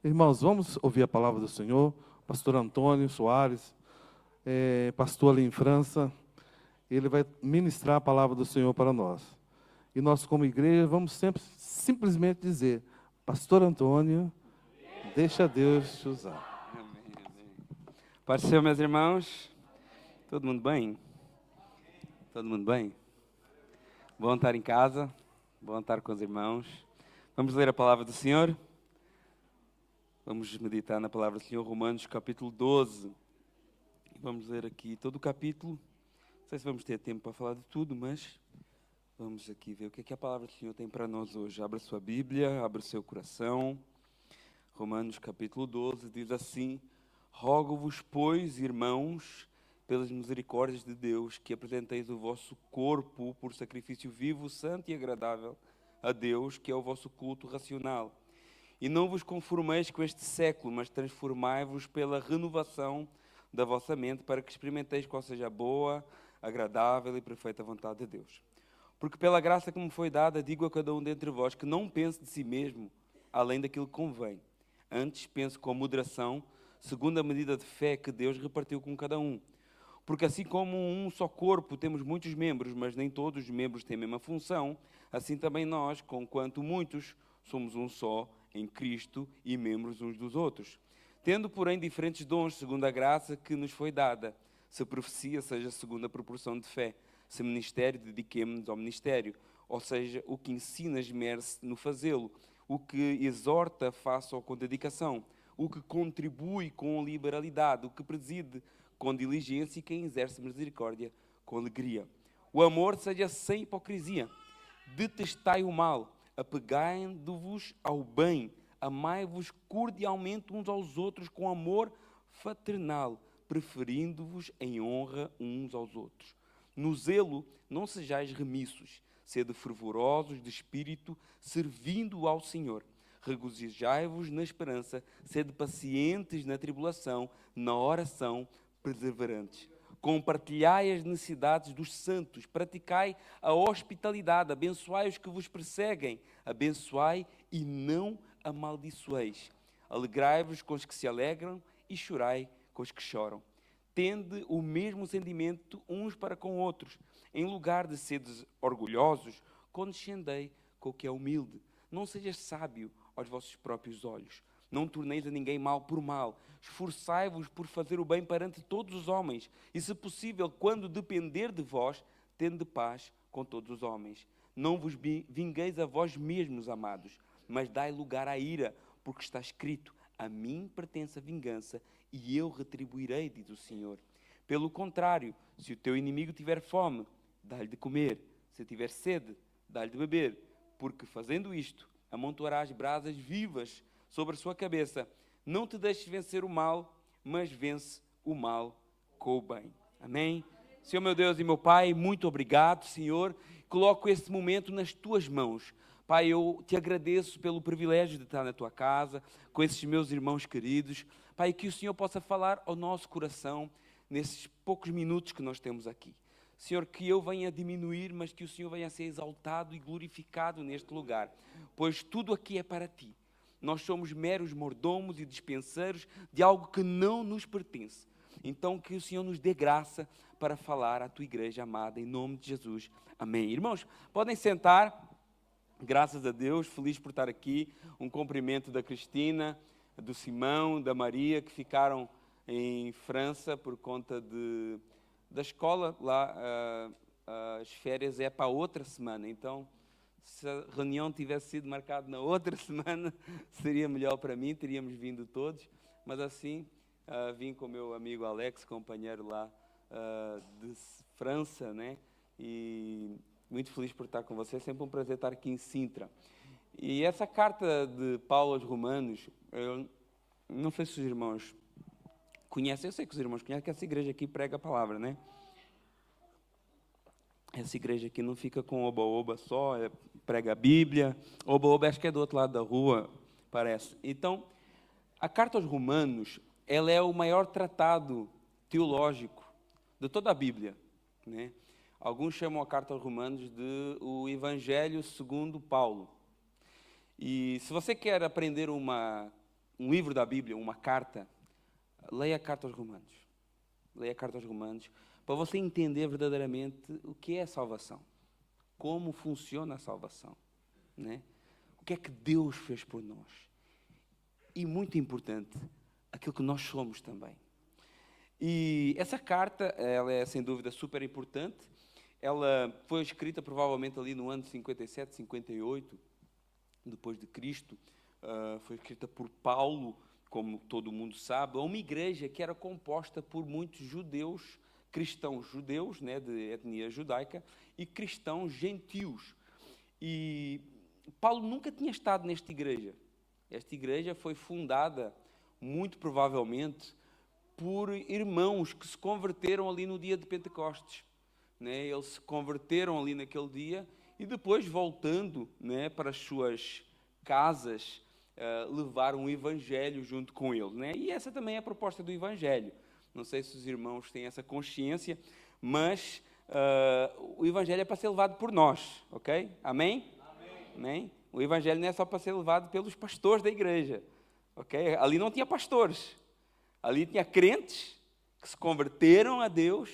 Irmãos, vamos ouvir a palavra do Senhor. Pastor Antônio Soares, pastor ali em França, ele vai ministrar a palavra do Senhor para nós. E nós, como igreja, vamos sempre simplesmente dizer: Pastor Antônio, deixa Deus te usar. Amém, amém. Paz do Senhor, meus irmãos. Todo mundo bem? Todo mundo bem? Bom estar em casa, bom estar com os irmãos. Vamos ler a palavra do Senhor? Vamos meditar na palavra do Senhor, Romanos capítulo 12. E vamos ler aqui todo o capítulo. Não sei se vamos ter tempo para falar de tudo, mas vamos aqui ver o que é que a palavra do Senhor tem para nós hoje. Abra sua Bíblia, abra o seu coração. Romanos capítulo 12 diz assim: Rogo-vos, pois, irmãos, pelas misericórdias de Deus, que apresenteis o vosso corpo por sacrifício vivo, santo e agradável a Deus, que é o vosso culto racional. E não vos conformeis com este século, mas transformai-vos pela renovação da vossa mente, para que experimenteis qual seja a boa, agradável e perfeita vontade de Deus. Porque pela graça que me foi dada, digo a cada um dentre vós que não pense de si mesmo além daquilo que convém. Antes pense com moderação, segundo a medida de fé que Deus repartiu com cada um. Porque assim como um só corpo temos muitos membros, mas nem todos os membros têm a mesma função, assim também nós, conquanto muitos, somos um só em Cristo e membros uns dos outros. Tendo, porém, diferentes dons, segundo a graça que nos foi dada. Se a profecia, seja segundo a proporção de fé. Se ministério, dediquemo-nos ao ministério. Ou seja, o que ensina, esmere-se no fazê-lo. O que exorta, faça-o com dedicação. O que contribui com liberalidade. O que preside com diligência e quem exerce misericórdia com alegria. O amor seja sem hipocrisia. Detestai o mal, apegai-vos ao bem, amai-vos cordialmente uns aos outros com amor fraternal, preferindo-vos em honra uns aos outros. No zelo não sejais remissos, sede fervorosos de espírito, servindo ao Senhor. Regozijai-vos na esperança, sede pacientes na tribulação, na oração perseverantes. Compartilhai as necessidades dos santos, praticai a hospitalidade, abençoai os que vos perseguem, abençoai e não amaldiçoeis. Alegrai-vos com os que se alegram e chorai com os que choram. Tende o mesmo sentimento uns para com outros. Em lugar de seres orgulhosos, condescendei com o que é humilde. Não sejas sábio aos vossos próprios olhos. Não torneis a ninguém mal por mal. Esforçai-vos por fazer o bem perante todos os homens. E, se possível, quando depender de vós, tende paz com todos os homens. Não vos vingueis a vós mesmos, amados, mas dai lugar à ira, porque está escrito: a mim pertence a vingança, e eu retribuirei, diz o Senhor. Pelo contrário, se o teu inimigo tiver fome, dá-lhe de comer. Se tiver sede, dá-lhe de beber. Porque, fazendo isto, amontoarás brasas vivas sobre a sua cabeça. Não te deixes vencer o mal, mas vence o mal com o bem. Amém? Senhor meu Deus e meu Pai, muito obrigado, Senhor. Coloco este momento nas tuas mãos. Pai, eu te agradeço pelo privilégio de estar na tua casa, com esses meus irmãos queridos. Pai, que o Senhor possa falar ao nosso coração nesses poucos minutos que nós temos aqui. Senhor, que eu venha diminuir, mas que o Senhor venha a ser exaltado e glorificado neste lugar, pois tudo aqui é para ti. Nós somos meros mordomos e dispenseiros de algo que não nos pertence. Então, que o Senhor nos dê graça para falar à tua igreja amada, em nome de Jesus. Amém. Irmãos, podem sentar. Graças a Deus, feliz por estar aqui. Um cumprimento da Cristina, do Simão, da Maria, que ficaram em França por conta da escola. Lá, as férias é para outra semana, então se a reunião tivesse sido marcada na outra semana, seria melhor para mim, teríamos vindo todos, mas assim, vim com o meu amigo Alex, companheiro lá de França, né? E muito feliz por estar com você, é sempre um prazer estar aqui em Sintra. E essa carta de Paulo aos Romanos, eu não sei se os irmãos conhecem, eu sei que os irmãos conhecem, que essa igreja aqui prega a palavra, né? Essa igreja aqui não fica com oba-oba só, prega a Bíblia. Oba-oba acho que é do outro lado da rua, parece. Então, a carta aos Romanos, ela é o maior tratado teológico de toda a Bíblia, né? Alguns chamam a carta aos Romanos de o Evangelho segundo Paulo. E se você quer aprender uma um livro da Bíblia, uma carta, leia a carta aos Romanos. Leia a carta aos Romanos, para você entender verdadeiramente o que é a salvação. Como funciona a salvação. Né? O que é que Deus fez por nós. E, muito importante, aquilo que nós somos também. E essa carta, ela é sem dúvida super importante. Ela foi escrita provavelmente ali no ano 57, 58, depois de Cristo. Foi escrita por Paulo, como todo mundo sabe, a uma igreja que era composta por muitos judeus, cristãos judeus, né, de etnia judaica, e cristãos gentios. E Paulo nunca tinha estado nesta igreja. Esta igreja foi fundada, muito provavelmente, por irmãos que se converteram ali no dia de Pentecostes. Né? Eles se converteram ali naquele dia e depois, voltando, né, para as suas casas, levaram o Evangelho junto com eles. Né? E essa também é a proposta do Evangelho. Não sei se os irmãos têm essa consciência, mas o Evangelho é para ser levado por nós, ok? Amém? Amém? O Evangelho não é só para ser levado pelos pastores da igreja, ok? Ali não tinha pastores, ali tinha crentes que se converteram a Deus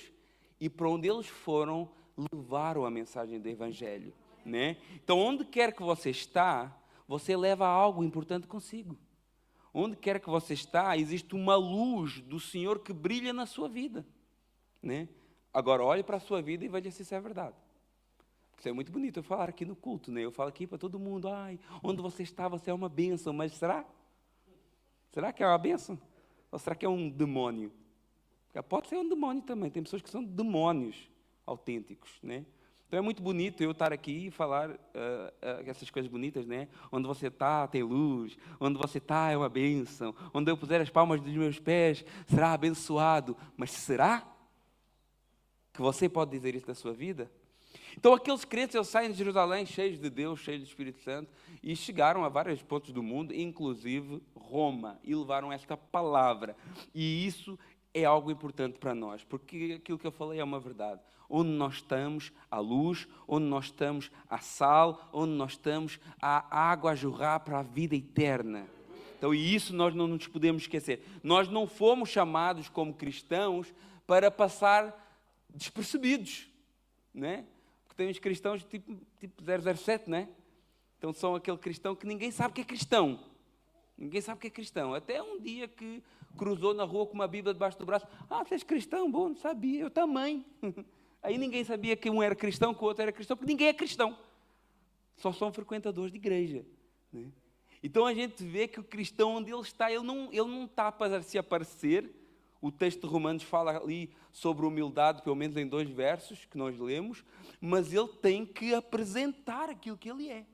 e para onde eles foram, levaram a mensagem do Evangelho, né? Então, onde quer que você está, você leva algo importante consigo. Onde quer que você está, existe uma luz do Senhor que brilha na sua vida, né? Agora, olhe para a sua vida e veja se isso é verdade. Isso é muito bonito eu falar aqui no culto, né? Eu falo aqui para todo mundo, onde você está, você é uma bênção, mas será? Será que é uma bênção? Ou será que é um demônio? Pode ser um demônio também, tem pessoas que são demônios autênticos, né? Então é muito bonito eu estar aqui e falar essas coisas bonitas, né? Onde você está, tem luz. Onde você está, é uma bênção. Onde eu puser as palmas dos meus pés, será abençoado. Mas será que você pode dizer isso na sua vida? Então aqueles crentes, eles saem de Jerusalém cheios de Deus, cheios do Espírito Santo, e chegaram a vários pontos do mundo, inclusive Roma, e levaram esta palavra. E isso é algo importante para nós, porque aquilo que eu falei é uma verdade. Onde nós estamos, há luz. Onde nós estamos, há sal. Onde nós estamos, há água a jorrar para a vida eterna. Então, e isso nós não nos podemos esquecer. Nós não fomos chamados como cristãos para passar despercebidos, né? Porque tem uns cristãos tipo 007, né? Então são aquele cristão que ninguém sabe que é cristão. Ninguém sabe que é cristão. Até um dia que cruzou na rua com uma Bíblia debaixo do braço. Você és cristão? Bom, não sabia, eu também. Aí ninguém sabia que um era cristão, que o outro era cristão, porque ninguém é cristão. Só são frequentadores de igreja, né? Então a gente vê que o cristão, onde ele está, ele não está para se aparecer. O texto de Romanos fala ali sobre humildade, pelo menos em 2 versos que nós lemos, mas ele tem que apresentar aquilo que ele é.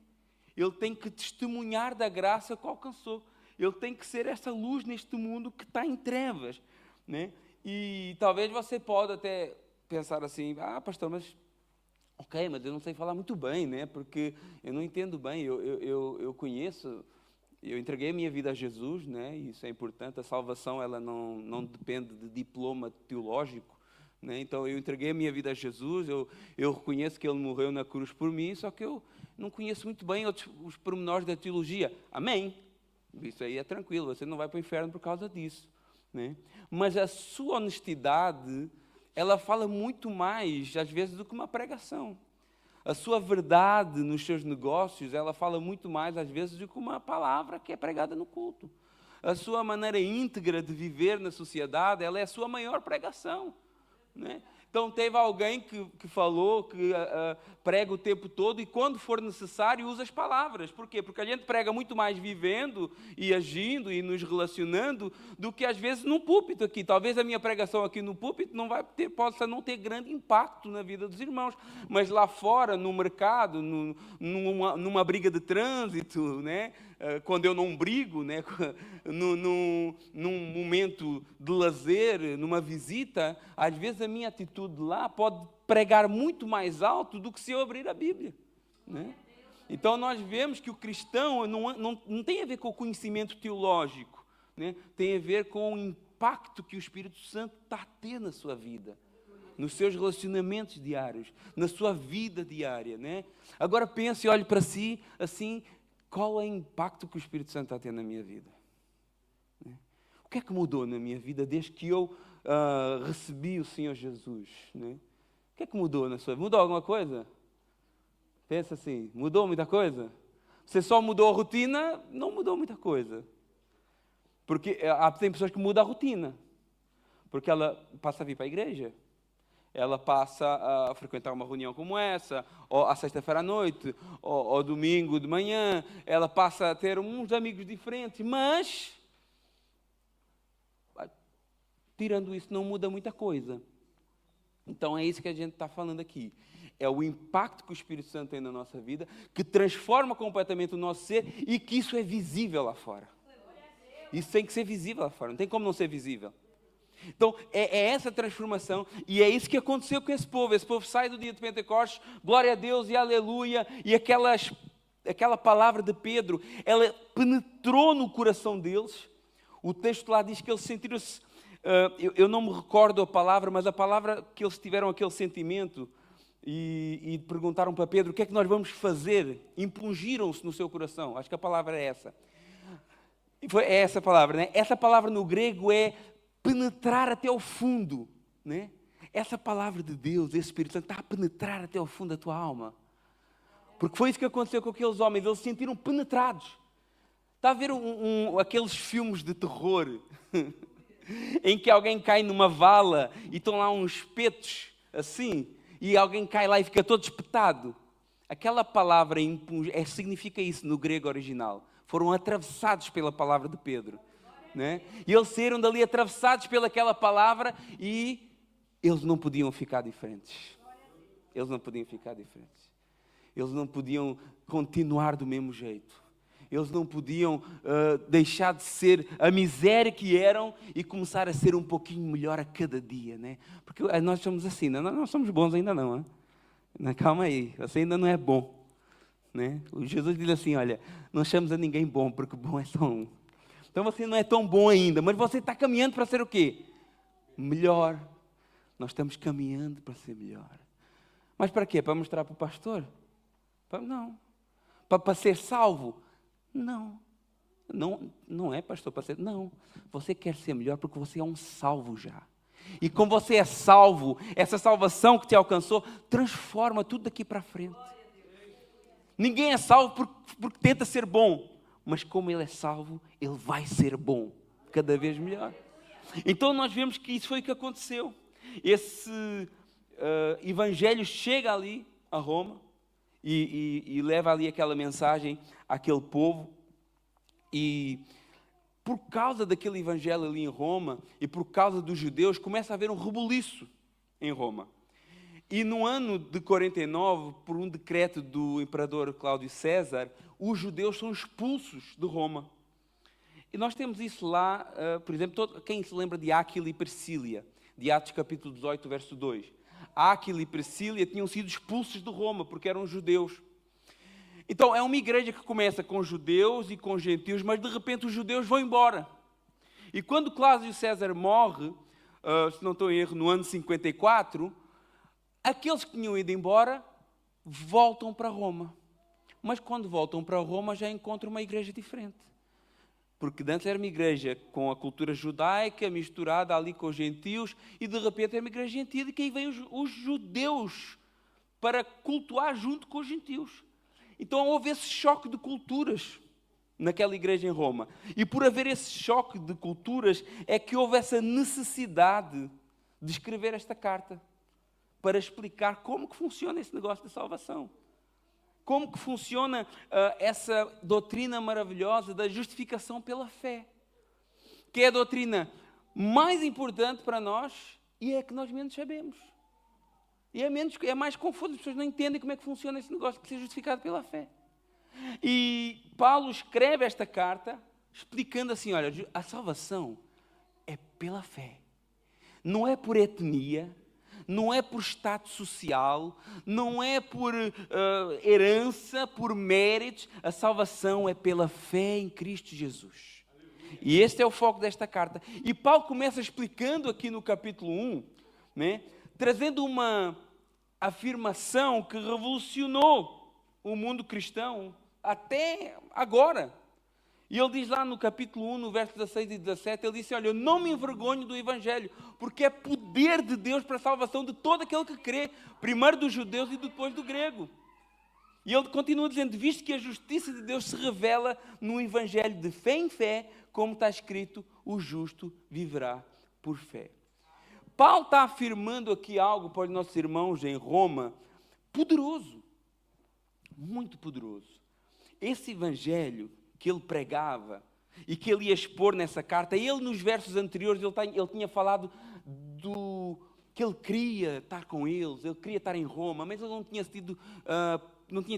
Ele tem que testemunhar da graça que alcançou. Ele tem que ser essa luz neste mundo que está em trevas, né? E talvez você pode até pensar assim, pastor, mas eu não sei falar muito bem, né? Porque eu não entendo bem, eu conheço, eu entreguei a minha vida a Jesus, né? Isso é importante, a salvação ela não depende de diploma teológico, né? Então eu entreguei a minha vida a Jesus, eu reconheço que Ele morreu na cruz por mim, só que eu não conheço muito bem os pormenores da teologia. Amém? Isso aí é tranquilo, você não vai para o inferno por causa disso, né? Mas a sua honestidade, ela fala muito mais, às vezes, do que uma pregação. A sua verdade nos seus negócios, ela fala muito mais, às vezes, do que uma palavra que é pregada no culto. A sua maneira íntegra de viver na sociedade, ela é a sua maior pregação, né? Então, teve alguém que falou que prega o tempo todo e, quando for necessário, usa as palavras. Por quê? Porque a gente prega muito mais vivendo e agindo e nos relacionando do que, às vezes, num púlpito aqui. Talvez a minha pregação aqui no púlpito possa não ter grande impacto na vida dos irmãos, mas lá fora, no mercado, numa briga de trânsito, né? Quando eu não brigo, né? num momento de lazer, numa visita, às vezes a minha atitude lá pode pregar muito mais alto do que se eu abrir a Bíblia, né? Então nós vemos que o cristão não tem a ver com o conhecimento teológico, né? Tem a ver com o impacto que o Espírito Santo está a ter na sua vida, nos seus relacionamentos diários, na sua vida diária, né? Agora pense e olhe para si assim, qual é o impacto que o Espírito Santo está a ter na minha vida? O que é que mudou na minha vida desde que eu recebi o Senhor Jesus? Né? O que é que mudou na sua vida? Mudou alguma coisa? Pensa assim, mudou muita coisa? Você só mudou a rotina, não mudou muita coisa. Porque tem pessoas que mudam a rotina. Porque ela passa a vir para a igreja. Ela passa a frequentar uma reunião como essa, ou à sexta-feira à noite, ou domingo de manhã. Ela passa a ter uns amigos diferentes, mas, tirando isso, não muda muita coisa. Então é isso que a gente está falando aqui. É o impacto que o Espírito Santo tem na nossa vida, que transforma completamente o nosso ser e que isso é visível lá fora. Isso tem que ser visível lá fora, não tem como não ser visível. Então, é essa transformação, e é isso que aconteceu com esse povo. Esse povo sai do dia de Pentecostes, glória a Deus e aleluia, e aquela palavra de Pedro, ela penetrou no coração deles. O texto lá diz que eles sentiram-se, eu não me recordo a palavra, mas a palavra que eles tiveram aquele sentimento, e perguntaram para Pedro, o que é que nós vamos fazer? Impungiram-se no seu coração, acho que a palavra é essa. É essa palavra, né? Essa palavra no grego é penetrar até o fundo, né? Essa palavra de Deus, esse Espírito Santo, está a penetrar até o fundo da tua alma. Porque foi isso que aconteceu com aqueles homens, eles se sentiram penetrados. Está a ver aqueles filmes de terror, em que alguém cai numa vala e estão lá uns espetos, assim, e alguém cai lá e fica todo espetado. Aquela palavra significa isso no grego original. Foram atravessados pela palavra de Pedro. Né? E eles saíram dali atravessados pelaquela palavra e eles não podiam ficar diferentes. Eles não podiam ficar diferentes. Eles não podiam continuar do mesmo jeito. Eles não podiam deixar de ser a miséria que eram e começar a ser um pouquinho melhor a cada dia. Né? Porque nós somos assim, nós não somos bons ainda não. Hein? Calma aí, você ainda não é bom. Né? O Jesus diz assim, olha, não chamamos a ninguém bom, porque bom é só um. Então você não é tão bom ainda, mas você está caminhando para ser o quê? Melhor. Nós estamos caminhando para ser melhor. Mas para quê? Para mostrar para o pastor? Não. Para ser salvo? Não. Não é, pastor, para ser... Não. Você quer ser melhor porque você é um salvo já. E como você é salvo, essa salvação que te alcançou, transforma tudo daqui para frente. Ninguém é salvo porque tenta ser bom. Mas como ele é salvo, ele vai ser bom. Cada vez melhor. Então nós vemos que isso foi o que aconteceu. Esse evangelho chega ali a Roma e leva ali aquela mensagem àquele povo. E por causa daquele evangelho ali em Roma e por causa dos judeus, começa a haver um rebuliço em Roma. E no ano de 49, por um decreto do imperador Cláudio César, os judeus são expulsos de Roma. E nós temos isso lá, por exemplo, quem se lembra de Áquila e Priscília, de Atos capítulo 18, verso 2. Áquila e Priscília tinham sido expulsos de Roma, porque eram judeus. Então, é uma igreja que começa com judeus e com gentios, mas de repente os judeus vão embora. E quando Cláudio César morre, se não estou em erro, no ano 54... aqueles que tinham ido embora voltam para Roma. Mas quando voltam para Roma já encontram uma igreja diferente. Porque antes era uma igreja com a cultura judaica misturada ali com os gentios e de repente era uma igreja gentil e que aí vêm os judeus para cultuar junto com os gentios. Então houve esse choque de culturas naquela igreja em Roma. E por haver esse choque de culturas é que houve essa necessidade de escrever esta carta. Para explicar como que funciona esse negócio de salvação. Como que funciona essa doutrina maravilhosa da justificação pela fé. Que é a doutrina mais importante para nós e é a que nós menos sabemos. E é mais confuso, as pessoas não entendem como é que funciona esse negócio de ser justificado pela fé. E Paulo escreve esta carta explicando assim, olha, a salvação é pela fé. Não é por etnia, não é por status social, não é por herança, por méritos. A salvação é pela fé em Cristo Jesus. E este é o foco desta carta. E Paulo começa explicando aqui no capítulo 1, né, trazendo uma afirmação que revolucionou o mundo cristão até agora. E ele diz lá no capítulo 1, no verso 16 e 17, ele disse, olha, eu não me envergonho do Evangelho, porque é poder de Deus para a salvação de todo aquele que crê, primeiro dos judeus e depois do grego. E ele continua dizendo, visto que a justiça de Deus se revela no Evangelho de fé em fé, como está escrito, o justo viverá por fé. Paulo está afirmando aqui algo para os nossos irmãos em Roma, poderoso, muito poderoso. Esse Evangelho que ele pregava e que ele ia expor nessa carta, ele nos versos anteriores, ele tinha falado que ele queria estar com eles, ele queria estar em Roma, mas ele não tinha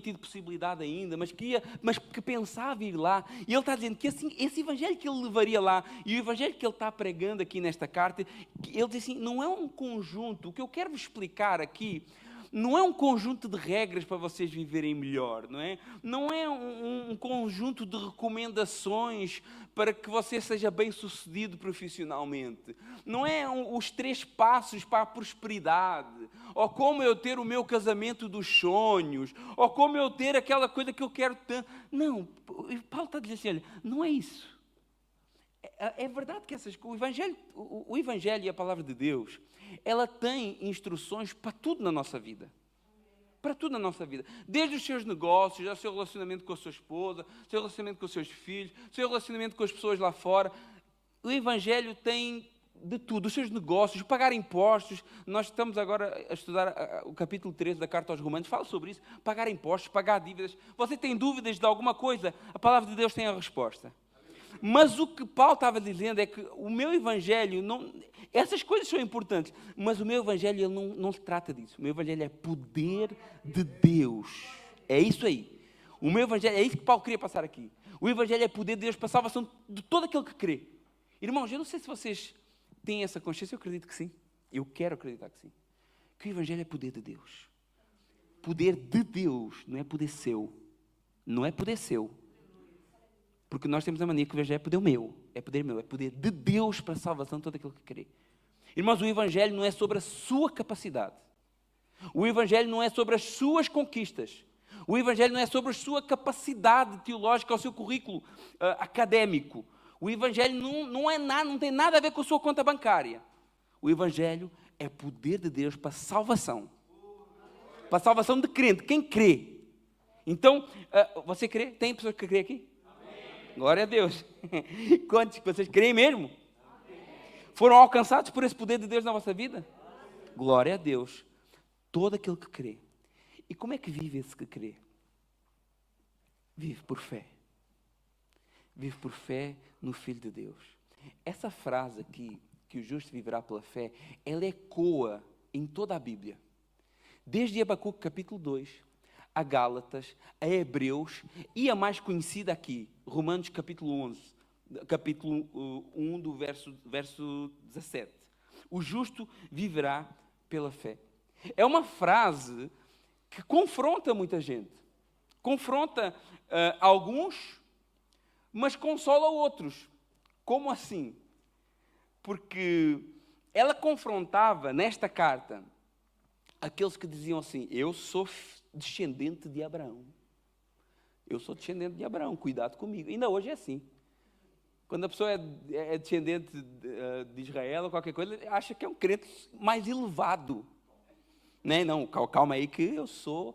tido possibilidade ainda, mas que pensava ir lá. E ele está dizendo que assim, esse Evangelho que ele levaria lá, e o Evangelho que ele está pregando aqui nesta carta, ele diz assim, não é um conjunto, o que eu quero vos explicar aqui, não é um conjunto de regras para vocês viverem melhor, não é? Não é um conjunto de recomendações para que você seja bem-sucedido profissionalmente. Não é os 3 passos para a prosperidade, ou como eu ter o meu casamento dos sonhos, ou como eu ter aquela coisa que eu quero tanto. Não, Paulo está dizendo assim, olha, não é isso. É verdade que o Evangelho e a Palavra de Deus, ela tem instruções para tudo na nossa vida. Para tudo na nossa vida. Desde os seus negócios, ao seu relacionamento com a sua esposa, o seu relacionamento com os seus filhos, o seu relacionamento com as pessoas lá fora. O Evangelho tem de tudo. Os seus negócios, pagar impostos. Nós estamos agora a estudar o capítulo 13 da Carta aos Romanos. Fala sobre isso. Pagar impostos, pagar dívidas. Você tem dúvidas de alguma coisa? A Palavra de Deus tem a resposta. Mas o que Paulo estava dizendo é que o meu Evangelho, essas coisas são importantes, mas o meu Evangelho ele não se trata disso. O meu Evangelho é poder de Deus. É isso aí. O meu Evangelho, é isso que Paulo queria passar aqui. O Evangelho é poder de Deus para a salvação de todo aquele que crê. Irmãos, eu não sei se vocês têm essa consciência, eu acredito que sim. Eu quero acreditar que sim. Que o Evangelho é poder de Deus. Poder de Deus, não é poder seu. Não é poder seu. Porque nós temos a mania que o Evangelho é poder meu, é poder de Deus para a salvação de todo aquele que crê. Irmãos, o Evangelho não é sobre a sua capacidade. O Evangelho não é sobre as suas conquistas. O Evangelho não é sobre a sua capacidade teológica, o seu currículo académico. O Evangelho não tem nada a ver com a sua conta bancária. O Evangelho é poder de Deus para a salvação. Para a salvação de crente, quem crê. Então, você crê? Tem pessoas que crê aqui? Glória a Deus. Quantos vocês creem mesmo? Foram alcançados por esse poder de Deus na vossa vida? Glória a Deus. Todo aquele que crê. E como é que vive esse que crê? Vive por fé. Vive por fé no Filho de Deus. Essa frase aqui, que o justo viverá pela fé, ela ecoa em toda a Bíblia. Desde Abacuque capítulo 2, a Gálatas, a Hebreus e a mais conhecida aqui, Romanos capítulo 11, capítulo 1 do verso 17. O justo viverá pela fé. É uma frase que confronta muita gente. Confronta alguns, mas consola outros. Como assim? Porque ela confrontava nesta carta aqueles que diziam assim, eu sou descendente de Abraão. Eu sou descendente de Abraão, cuidado comigo. Ainda hoje é assim. Quando a pessoa é descendente de Israel ou qualquer coisa, acha que é um crente mais elevado. Né? Não, calma aí que eu sou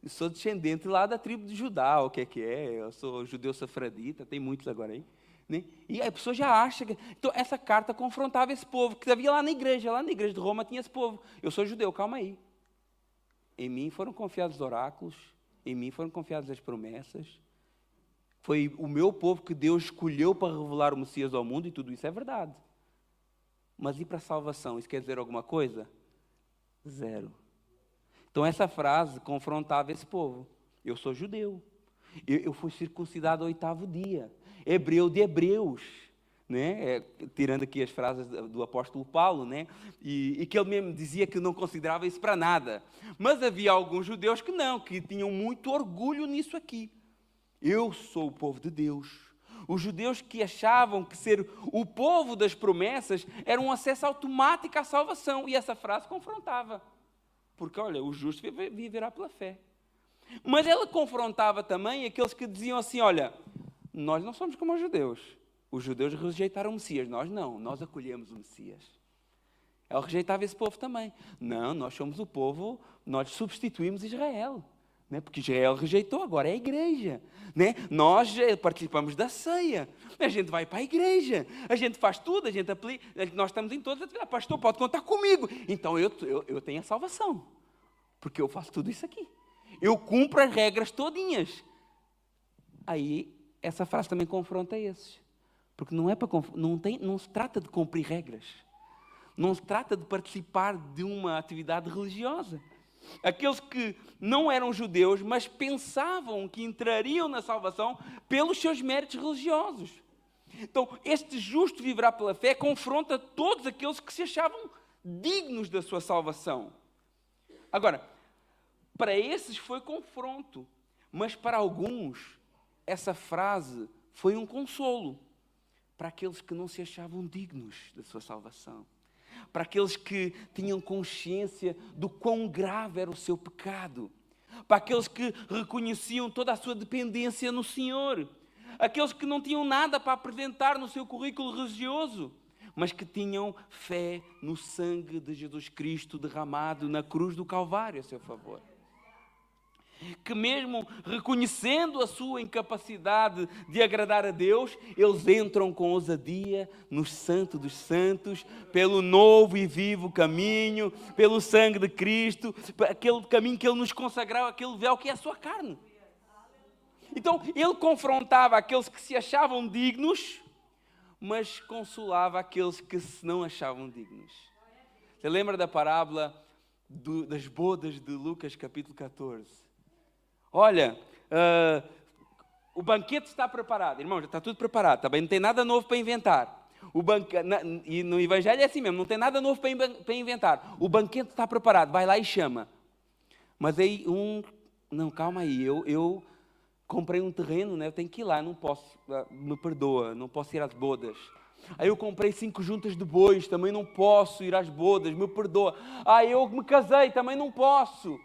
descendente lá da tribo de Judá, o que é? Eu sou judeu safradita, tem muitos agora aí. Né? E a pessoa já acha que... Então, essa carta confrontava esse povo, que havia lá na igreja de Roma tinha esse povo. Eu sou judeu, calma aí. Em mim foram confiados os oráculos, em mim foram confiadas as promessas. Foi o meu povo que Deus escolheu para revelar o Messias ao mundo, e tudo isso é verdade. Mas e para a salvação? Isso quer dizer alguma coisa? Zero. Então essa frase confrontava esse povo. Eu sou judeu. Eu fui circuncidado ao 8º dia. Hebreu de hebreus. Né? Tirando aqui as frases do apóstolo Paulo, né? E que ele mesmo dizia que não considerava isso para nada. Mas havia alguns judeus que não, que tinham muito orgulho nisso aqui. Eu sou o povo de Deus. Os judeus que achavam que ser o povo das promessas era um acesso automático à salvação. E essa frase confrontava. Porque, olha, o justo viverá pela fé. Mas ela confrontava também aqueles que diziam assim, olha, nós não somos como os judeus. Os judeus rejeitaram o Messias, nós não, nós acolhemos o Messias. Ela rejeitava esse povo também. Não, nós somos o povo, nós substituímos Israel. Né? Porque Israel rejeitou, agora é a igreja. Né? Nós participamos da ceia. A gente vai para a igreja. A gente faz tudo, a gente aplica. Nós estamos em todas as atividades. Pastor, pode contar comigo. Então eu tenho a salvação. Porque eu faço tudo isso aqui. Eu cumpro as regras todinhas. Aí, essa frase também confronta esses. Porque não se trata de cumprir regras. Não se trata de participar de uma atividade religiosa. Aqueles que não eram judeus, mas pensavam que entrariam na salvação pelos seus méritos religiosos. Então, este justo viverá pela fé confronta todos aqueles que se achavam dignos da sua salvação. Agora, para esses foi confronto, mas para alguns, essa frase foi um consolo. Para aqueles que não se achavam dignos da sua salvação. Para aqueles que tinham consciência do quão grave era o seu pecado. Para aqueles que reconheciam toda a sua dependência no Senhor. Aqueles que não tinham nada para apresentar no seu currículo religioso, mas que tinham fé no sangue de Jesus Cristo derramado na cruz do Calvário a seu favor. Que mesmo reconhecendo a sua incapacidade de agradar a Deus, eles entram com ousadia no Santo dos Santos, pelo novo e vivo caminho, pelo sangue de Cristo, aquele caminho que Ele nos consagrou, aquele véu que é a sua carne. Então, Ele confrontava aqueles que se achavam dignos, mas consolava aqueles que se não achavam dignos. Você lembra da parábola das bodas de Lucas capítulo 14? Olha, o banquete está preparado. Irmão, já está tudo preparado, tá bem? Não tem nada novo para inventar. E no Evangelho é assim mesmo, não tem nada novo para inventar. O banquete está preparado, vai lá e chama. Mas aí não, calma aí, eu comprei um terreno, né? Eu tenho que ir lá, não posso, me perdoa, não posso ir às bodas. Aí eu comprei 5 juntas de bois, também não posso ir às bodas, me perdoa. Eu me casei, também não posso.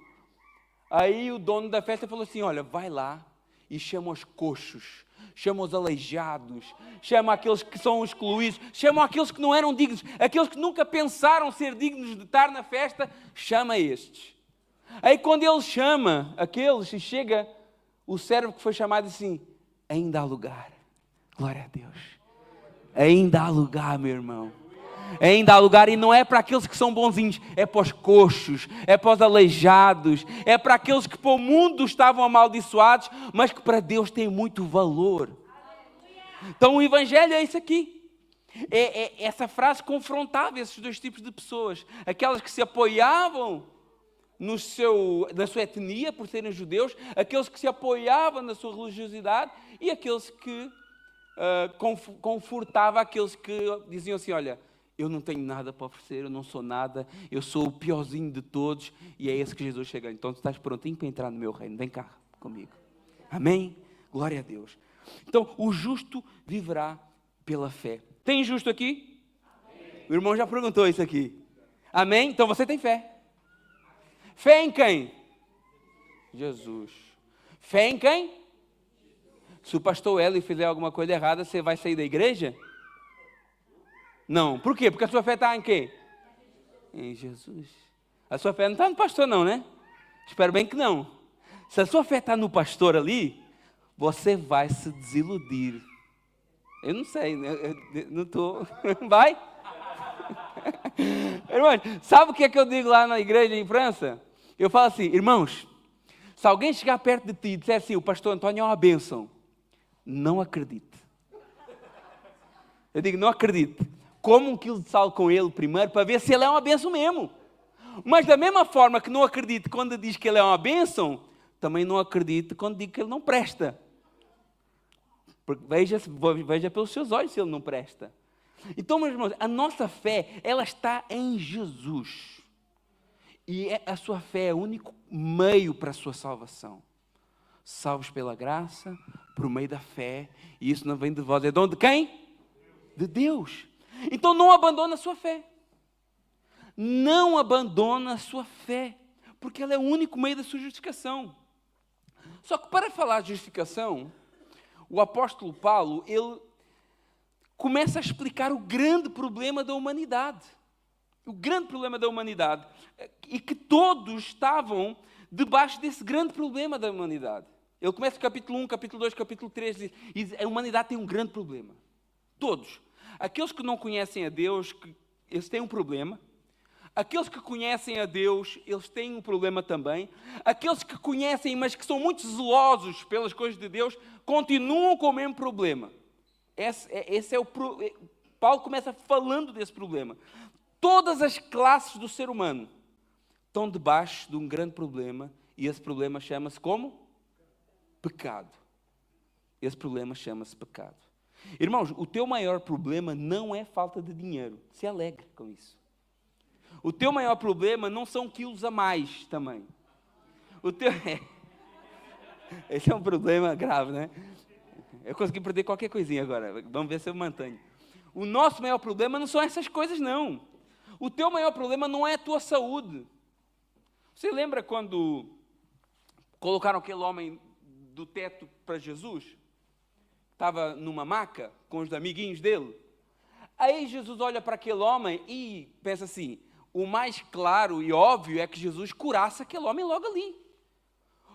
Aí o dono da festa falou assim, olha, vai lá e chama os coxos, chama os aleijados, chama aqueles que são excluídos, chama aqueles que não eram dignos, aqueles que nunca pensaram ser dignos de estar na festa, chama estes. Aí quando ele chama aqueles e chega, o servo que foi chamado assim, ainda há lugar, glória a Deus, ainda há lugar, meu irmão. Ainda há lugar, e não é para aqueles que são bonzinhos, é para os coxos, é para os aleijados, é para aqueles que para o mundo estavam amaldiçoados, mas que para Deus têm muito valor. Então o Evangelho é isso aqui. Essa frase confrontava esses dois tipos de pessoas. Aquelas que se apoiavam na sua etnia, por serem judeus, aqueles que se apoiavam na sua religiosidade, e aqueles que confortavam aqueles que diziam assim, olha, eu não tenho nada para oferecer, eu não sou nada, eu sou o piorzinho de todos, e é esse que Jesus chega. Então tu estás prontinho para entrar no meu reino, vem cá comigo. Amém? Glória a Deus. Então, o justo viverá pela fé. Tem justo aqui? Amém. O irmão já perguntou isso aqui. Amém? Então você tem fé. Fé em quem? Jesus. Fé em quem? Se o pastor Eli fizer alguma coisa errada, você vai sair da igreja? Não. Por quê? Porque a sua fé está em quê? Em Jesus. A sua fé não está no pastor não, né? Espero bem que não. Se a sua fé está no pastor ali, você vai se desiludir. Eu não sei, eu não estou... Vai? Irmãos, sabe o que é que eu digo lá na igreja em França? Eu falo assim, irmãos, se alguém chegar perto de ti e disser assim, o pastor Antônio é uma bênção, não acredite. Eu digo, não acredite. Coma 1 quilo de sal com ele primeiro para ver se ele é uma bênção mesmo. Mas da mesma forma que não acredite quando diz que ele é uma bênção, também não acredite quando diz que ele não presta. Porque veja pelos seus olhos se ele não presta. Então, meus irmãos, a nossa fé, ela está em Jesus. E a sua fé é o único meio para a sua salvação. Salvos pela graça, por meio da fé. E isso não vem de vós, é dom de quem? De Deus. Então não abandona a sua fé. Não abandona a sua fé. Porque ela é o único meio da sua justificação. Só que para falar de justificação, o apóstolo Paulo, ele começa a explicar o grande problema da humanidade. O grande problema da humanidade. E que todos estavam debaixo desse grande problema da humanidade. Ele começa no capítulo 1, capítulo 2, capítulo 3, e diz, a humanidade tem um grande problema. Todos. Aqueles que não conhecem a Deus, eles têm um problema. Aqueles que conhecem a Deus, eles têm um problema também. Aqueles que conhecem, mas que são muito zelosos pelas coisas de Deus, continuam com o mesmo problema. Paulo começa falando desse problema. Todas as classes do ser humano estão debaixo de um grande problema, e esse problema chama-se como? Pecado. Esse problema chama-se pecado. Irmãos, o teu maior problema não é falta de dinheiro. Se alegre com isso. O teu maior problema não são quilos a mais também. Esse é um problema grave, né? Eu consegui perder qualquer coisinha agora. Vamos ver se eu mantenho. O nosso maior problema não são essas coisas, não. O teu maior problema não é a tua saúde. Você lembra quando colocaram aquele homem do teto para Jesus? Estava numa maca com os amiguinhos dele. Aí Jesus olha para aquele homem e pensa assim, o mais claro e óbvio é que Jesus curasse aquele homem logo ali.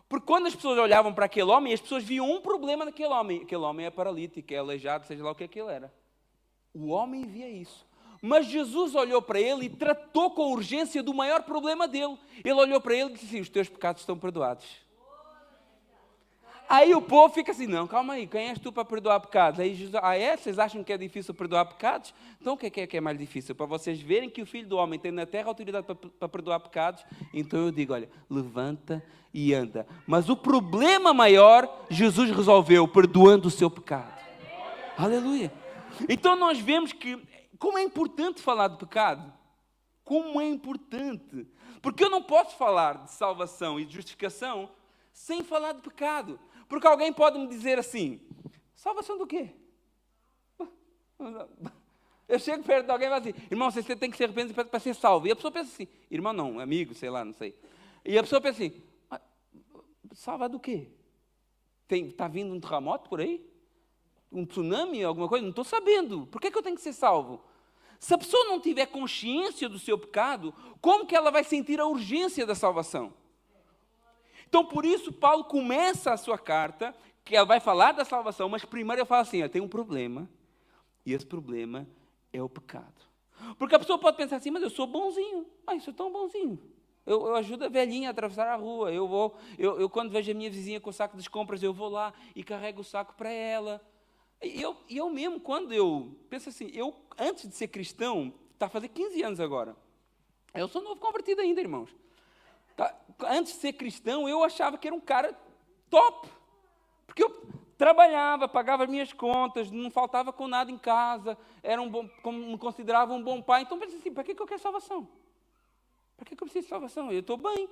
Porque quando as pessoas olhavam para aquele homem, as pessoas viam um problema naquele homem. Aquele homem é paralítico, é aleijado, seja lá o que ele era. O homem via isso. Mas Jesus olhou para ele e tratou com urgência do maior problema dele. Ele olhou para ele e disse assim, os teus pecados estão perdoados. Aí o povo fica assim, não, calma aí, quem és tu para perdoar pecados? Aí Jesus, vocês acham que é difícil perdoar pecados? Então o que é mais difícil? Para vocês verem que o Filho do Homem tem na terra autoridade para perdoar pecados, então eu digo, olha, levanta e anda. Mas o problema maior, Jesus resolveu, perdoando o seu pecado. Aleluia. Então nós vemos que, como é importante falar de pecado. Como é importante. Porque eu não posso falar de salvação e de justificação sem falar de pecado. Porque alguém pode me dizer assim, salvação do quê? Eu chego perto de alguém e falo assim, irmão, você tem que se arrepender para ser salvo. E a pessoa pensa assim, irmão não, amigo, sei lá, não sei. E a pessoa pensa assim, salva do quê? Está vindo um terremoto por aí? Um tsunami, alguma coisa? Não estou sabendo. Por que eu tenho que ser salvo? Se a pessoa não tiver consciência do seu pecado, como que ela vai sentir a urgência da salvação? Então, por isso, Paulo começa a sua carta, que ela vai falar da salvação, mas primeiro ele fala assim, tem um problema, e esse problema é o pecado. Porque a pessoa pode pensar assim, mas eu sou bonzinho, eu sou tão bonzinho. Eu ajudo a velhinha a atravessar a rua, eu quando vejo a minha vizinha com o saco das compras, eu vou lá e carrego o saco para ela. E eu mesmo, quando eu penso assim, antes de ser cristão, está a fazer 15 anos agora, eu sou novo convertido ainda, irmãos. Antes de ser cristão, eu achava que era um cara top, porque eu trabalhava, pagava as minhas contas, não faltava com nada em casa, me considerava um bom pai. Então eu pensei assim, para que eu quero salvação? Para que eu preciso de salvação? Eu estou bem.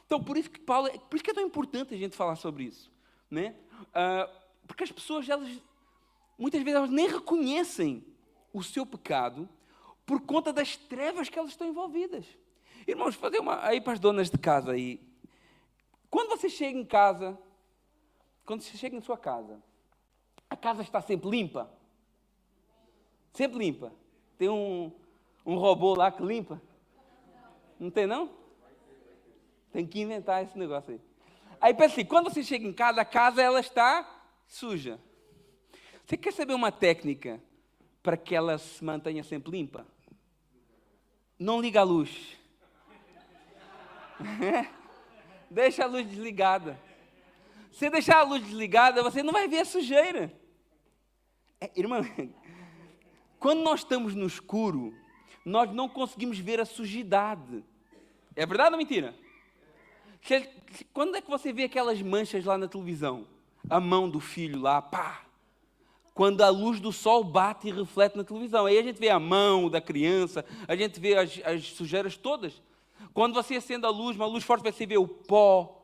Então por isso que é tão importante a gente falar sobre isso, né? Porque as pessoas, muitas vezes elas nem reconhecem o seu pecado por conta das trevas que elas estão envolvidas. Irmãos, fazer aí para as donas de casa aí. Quando você chega em casa, quando você chega em sua casa, a casa está sempre limpa? Sempre limpa. Tem um robô lá que limpa? Não tem, não? Tem que inventar esse negócio aí. Aí pensa assim, quando você chega em casa, a casa ela está suja. Você quer saber uma técnica para que ela se mantenha sempre limpa? Não liga a luz. Deixa a luz desligada. Se deixar a luz desligada, você não vai ver a sujeira. Irmã, quando nós estamos no escuro, nós não conseguimos ver a sujidade. É verdade ou mentira? Quando é que você vê aquelas manchas lá na televisão? A mão do filho lá, pá! Quando a luz do sol bate e reflete na televisão. Aí a gente vê a mão da criança, a gente vê as sujeiras todas. Quando você acende a luz, uma luz forte, você vê o pó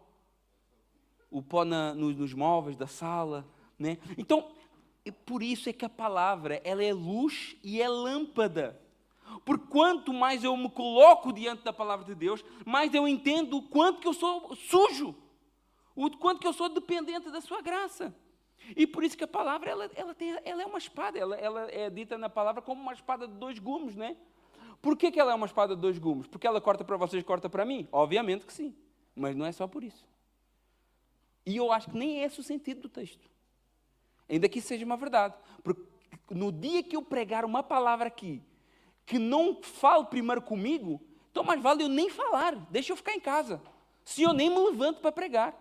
nos móveis da sala, né? Então, por isso é que a palavra, ela é luz e é lâmpada. Porque quanto mais eu me coloco diante da palavra de Deus, mais eu entendo o quanto que eu sou sujo, o quanto que eu sou dependente da sua graça. E por isso que a palavra, ela é uma espada, ela é dita na palavra como uma espada de 2 gumes, não é? Por que ela é uma espada de 2 gumes? Porque ela corta para vocês e corta para mim? Obviamente que sim, mas não é só por isso. E eu acho que nem é esse o sentido do texto. Ainda que isso seja uma verdade. Porque no dia que eu pregar uma palavra aqui, que não fale primeiro comigo, então mais vale eu nem falar, deixa eu ficar em casa. Se eu nem me levanto para pregar.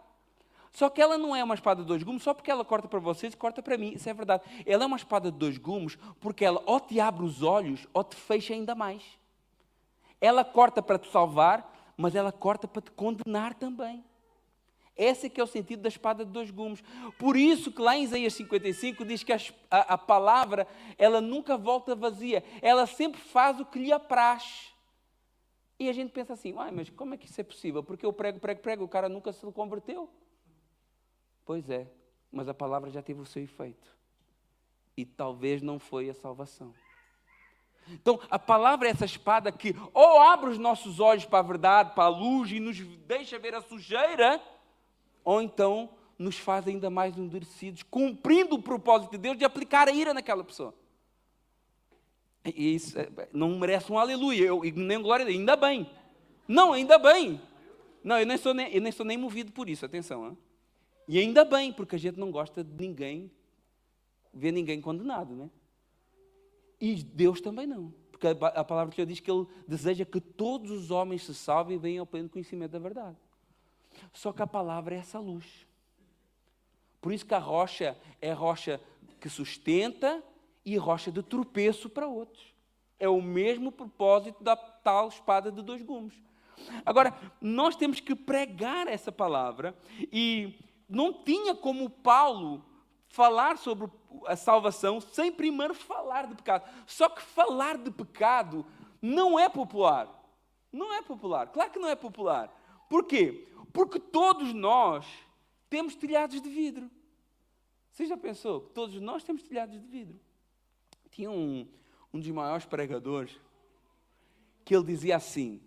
Só que ela não é uma espada de 2 gumes só porque ela corta para vocês e corta para mim. Isso é verdade. Ela é uma espada de 2 gumes porque ela ou te abre os olhos ou te fecha ainda mais. Ela corta para te salvar, mas ela corta para te condenar também. Esse é que é o sentido da espada de 2 gumes. Por isso que lá em Isaías 55 diz que a palavra, ela nunca volta vazia. Ela sempre faz o que lhe apraz. E a gente pensa assim, mas como é que isso é possível? Porque eu prego, o cara nunca se converteu. Pois é, mas a palavra já teve o seu efeito. E talvez não foi a salvação. Então, a palavra é essa espada que ou abre os nossos olhos para a verdade, para a luz, e nos deixa ver a sujeira, ou então nos faz ainda mais endurecidos, cumprindo o propósito de Deus de aplicar a ira naquela pessoa. E isso não merece um aleluia, nem um glória a Deus, ainda bem. Não, ainda bem. Não, eu nem sou nem movido por isso, atenção. Hein? E ainda bem, porque a gente não gosta de ver ninguém condenado, né? E Deus também não. Porque a palavra de Deus diz que Ele deseja que todos os homens se salvem e venham ao pleno conhecimento da verdade. Só que a palavra é essa luz. Por isso que a rocha é a rocha que sustenta e rocha de tropeço para outros. É o mesmo propósito da tal espada de 2 gumes. Agora, nós temos que pregar essa palavra e não tinha como Paulo falar sobre a salvação sem primeiro falar de pecado. Só que falar de pecado não é popular. Não é popular. Claro que não é popular. Por quê? Porque todos nós temos telhados de vidro. Você já pensou que todos nós temos telhados de vidro? Tinha um dos maiores pregadores que ele dizia assim,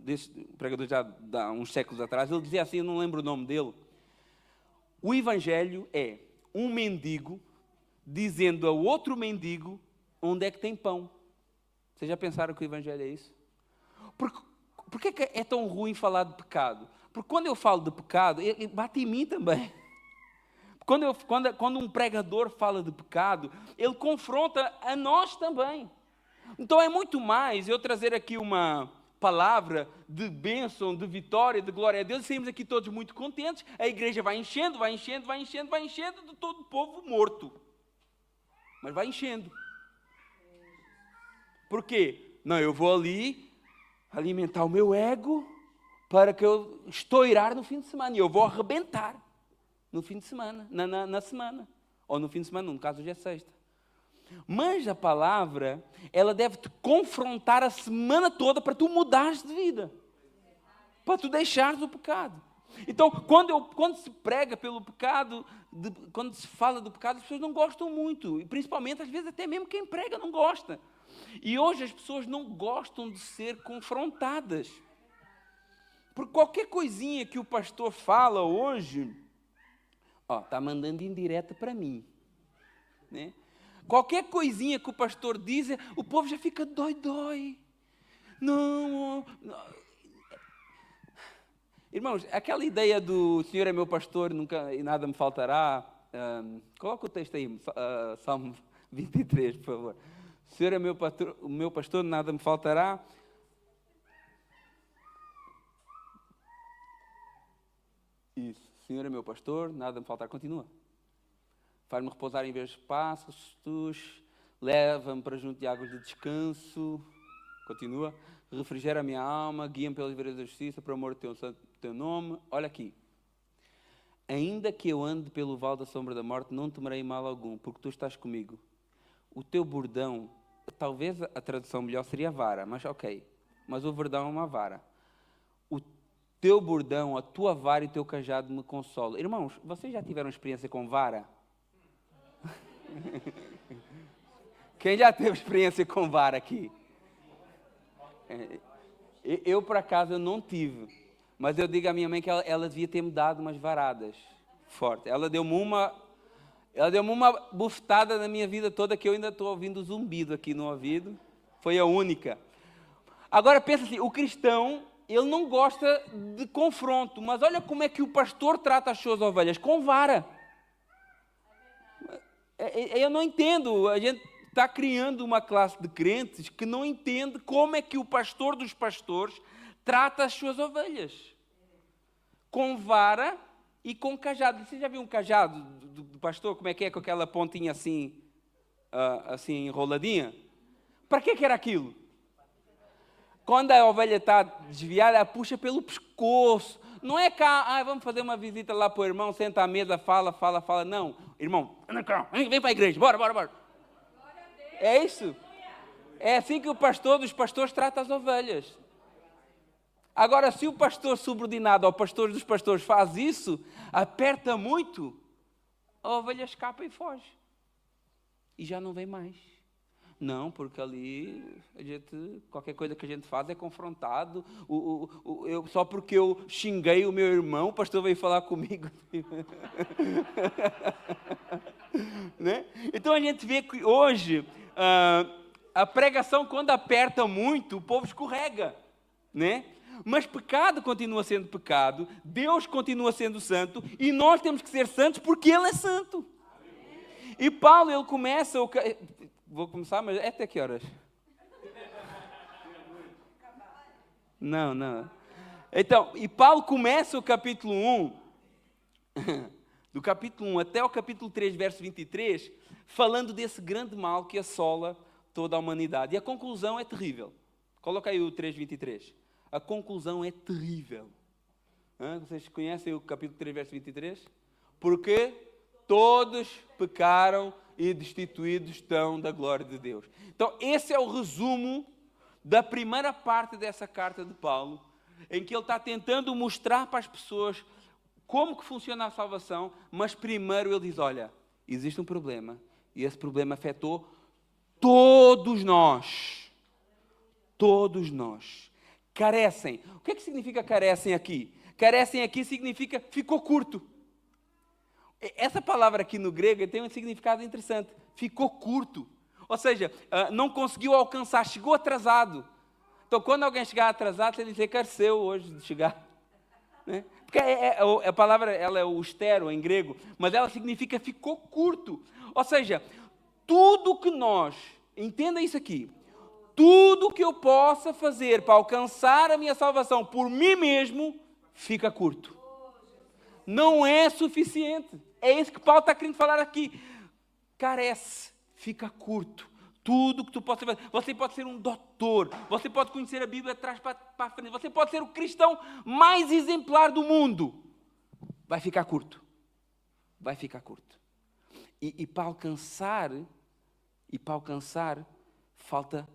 desse pregador já há uns séculos atrás, ele dizia assim, eu não lembro o nome dele, o evangelho é um mendigo dizendo a outro mendigo onde é que tem pão. Vocês já pensaram que o evangelho é isso? Por que é tão ruim falar de pecado? Porque quando eu falo de pecado, ele bate em mim também. Quando um pregador fala de pecado, ele confronta a nós também. Então é muito mais eu trazer aqui uma palavra de bênção, de vitória, de glória a Deus, e saímos aqui todos muito contentes, a igreja vai enchendo de todo o povo morto. Mas vai enchendo. Por quê? Não, eu vou ali alimentar o meu ego para que eu estourar no fim de semana, e eu vou arrebentar no fim de semana, na semana, ou no fim de semana, no caso hoje é sexta. Mas a palavra, ela deve te confrontar a semana toda para tu mudares de vida, para tu deixares o pecado. Então, quando se prega pelo pecado, quando se fala do pecado, as pessoas não gostam muito, e principalmente, às vezes, até mesmo quem prega não gosta. E hoje as pessoas não gostam de ser confrontadas. Por qualquer coisinha que o pastor fala hoje, está mandando indireta para mim, né? Qualquer coisinha que o pastor diz, o povo já fica dói. Não. Irmãos, aquela ideia do Senhor é meu pastor, nunca e nada me faltará. Coloca o texto aí, Salmo 23, por favor. O Senhor é o meu pastor, nada me faltará. Isso. O Senhor é meu pastor, nada me faltará. Continua. Faz-me repousar em vez de pastos, leva-me para junto de águas de descanso. Continua. Refrigera a minha alma, guia-me pelas veredas da justiça, por amor do teu nome. Olha aqui. Ainda que eu ande pelo vale da sombra da morte, não temerei mal algum, porque tu estás comigo. O teu bordão, talvez a tradução melhor seria vara, mas ok. Mas o bordão é uma vara. O teu bordão, a tua vara e o teu cajado me consolam. Irmãos, vocês já tiveram experiência com vara? Quem já teve experiência com vara aqui? Eu, por acaso, não tive. Mas eu digo à minha mãe que ela devia ter me dado umas varadas. Forte. Ela deu-me uma bufetada na minha vida toda que eu ainda estou ouvindo zumbido aqui no ouvido. Foi a única. Agora pensa assim, o cristão, ele não gosta de confronto, mas olha como é que o pastor trata as suas ovelhas, com vara. Eu não entendo, a gente está criando uma classe de crentes que não entende como é que o pastor dos pastores trata as suas ovelhas. Com vara e com cajado. Você já viu um cajado do pastor, como é que é, com aquela pontinha assim, assim enroladinha? Para que era aquilo? Quando a ovelha está desviada, ela puxa pelo pescoço. Não é cá, vamos fazer uma visita lá para o irmão, senta à mesa, fala. Não, irmão, anda cá, vem para a igreja, bora. É isso. É assim que o pastor dos pastores trata as ovelhas. Agora, se o pastor subordinado ao pastor dos pastores faz isso, aperta muito, a ovelha escapa e foge. E já não vem mais. Não, porque ali qualquer coisa que a gente faz é confrontado. Só porque eu xinguei o meu irmão, o pastor veio falar comigo. Né? Então a gente vê que hoje a pregação, quando aperta muito, o povo escorrega. Né? Mas pecado continua sendo pecado, Deus continua sendo santo, e nós temos que ser santos porque Ele é santo. E Paulo, ele começa... Vou começar, mas é até que horas? Não. Então, e Paulo começa o capítulo 1, do capítulo 1 até o capítulo 3, verso 23, falando desse grande mal que assola toda a humanidade. E a conclusão é terrível. Coloca aí o 3:23. A conclusão é terrível. Vocês conhecem o capítulo 3, verso 23? Porque todos pecaram e destituídos estão da glória de Deus. Então, esse é o resumo da primeira parte dessa carta de Paulo, em que ele está tentando mostrar para as pessoas como que funciona a salvação, mas primeiro ele diz, olha, existe um problema, e esse problema afetou todos nós. Todos nós. Carecem. O que é que significa carecem aqui? Carecem aqui significa ficou curto. Essa palavra aqui no grego tem um significado interessante. Ficou curto. Ou seja, não conseguiu alcançar, chegou atrasado. Então, quando alguém chegar atrasado, você diz que careceu hoje de chegar. Né? Porque a palavra ela é o estero em grego, mas ela significa ficou curto. Ou seja, tudo que nós, entenda isso aqui, tudo que eu possa fazer para alcançar a minha salvação por mim mesmo, fica curto. Não é suficiente. É isso que Paulo está querendo falar aqui. Carece, fica curto. Tudo que tu possa fazer. Você pode ser um doutor, você pode conhecer a Bíblia de trás para frente, você pode ser o cristão mais exemplar do mundo. Vai ficar curto. Vai ficar curto. E para alcançar, falta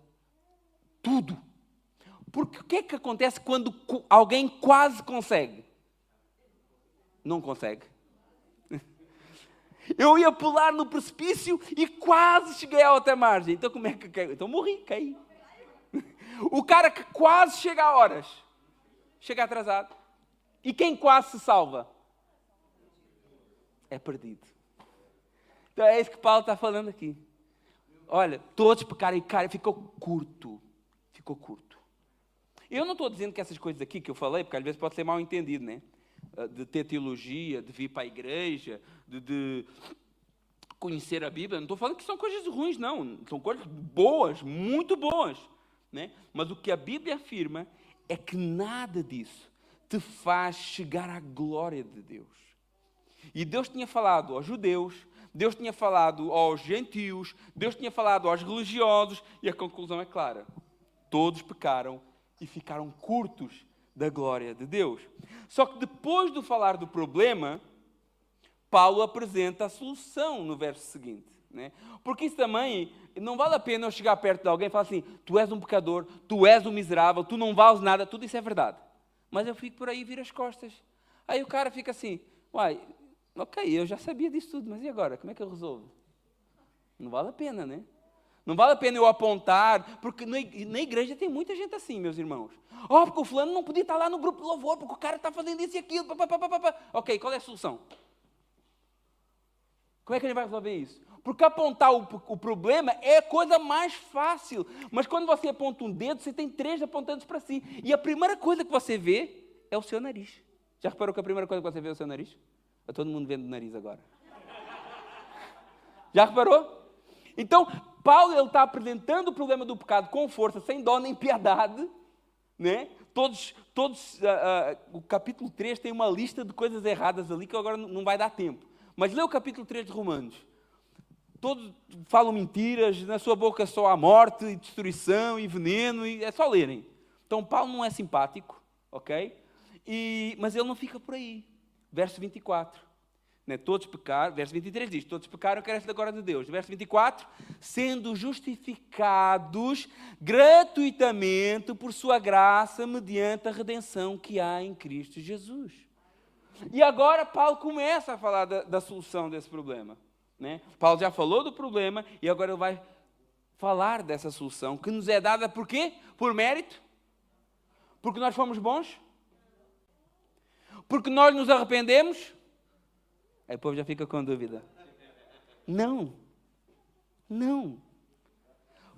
tudo. Porque o que é que acontece quando alguém quase consegue? Não consegue. Eu ia pular no precipício e quase cheguei à outra margem. Então como é que caiu? Então morri, caí. O cara que quase chega a horas, chega atrasado. E quem quase se salva? É perdido. Então é isso que Paulo está falando aqui. Olha, todos pecaram e cara, ficou curto. Ficou curto. Eu não estou dizendo que essas coisas aqui que eu falei, porque às vezes pode ser mal entendido, né? De ter teologia, de vir para a igreja, de conhecer a Bíblia. Não estou falando que são coisas ruins, não. São coisas boas, muito boas. Né? Mas o que a Bíblia afirma é que nada disso te faz chegar à glória de Deus. E Deus tinha falado aos judeus, Deus tinha falado aos gentios, Deus tinha falado aos religiosos, e a conclusão é clara. Todos pecaram e ficaram curtos da glória de Deus. Só que depois de falar do problema, Paulo apresenta a solução no verso seguinte. Né? Porque isso também, não vale a pena eu chegar perto de alguém e falar assim, tu és um pecador, tu és um miserável, tu não vales nada, tudo isso é verdade. Mas eu fico por aí e viro as costas. Aí o cara fica assim, uai, ok, eu já sabia disso tudo, mas e agora? Como é que eu resolvo? Não vale a pena, né? Não vale a pena eu apontar, porque na igreja tem muita gente assim, meus irmãos. Porque o fulano não podia estar lá no grupo de louvor, porque o cara está fazendo isso e aquilo. Ok, qual é a solução? Como é que a gente vai resolver isso? Porque apontar o problema é a coisa mais fácil. Mas quando você aponta um dedo, você tem 3 apontando para si. E a primeira coisa que você vê é o seu nariz. Já reparou que a primeira coisa que você vê é o seu nariz? Está todo mundo vendo o nariz agora. Já reparou? Então, Paulo ele está apresentando o problema do pecado com força, sem dó nem piedade, né? O capítulo 3 tem uma lista de coisas erradas ali que agora não vai dar tempo. Mas lê o capítulo 3 de Romanos. Todos falam mentiras, na sua boca só há morte, e destruição e veneno, e é só lerem. Então, Paulo não é simpático, ok? Mas ele não fica por aí. Verso 24. Né? Todos pecaram, verso 23 diz, todos pecaram e carecem da glória de Deus. Verso 24, sendo justificados gratuitamente por sua graça, mediante a redenção que há em Cristo Jesus. E agora Paulo começa a falar da solução desse problema. Né? Paulo já falou do problema e agora ele vai falar dessa solução que nos é dada por quê? Por mérito? Porque nós fomos bons? Porque nós nos arrependemos? Aí o povo já fica com dúvida. Não. Não.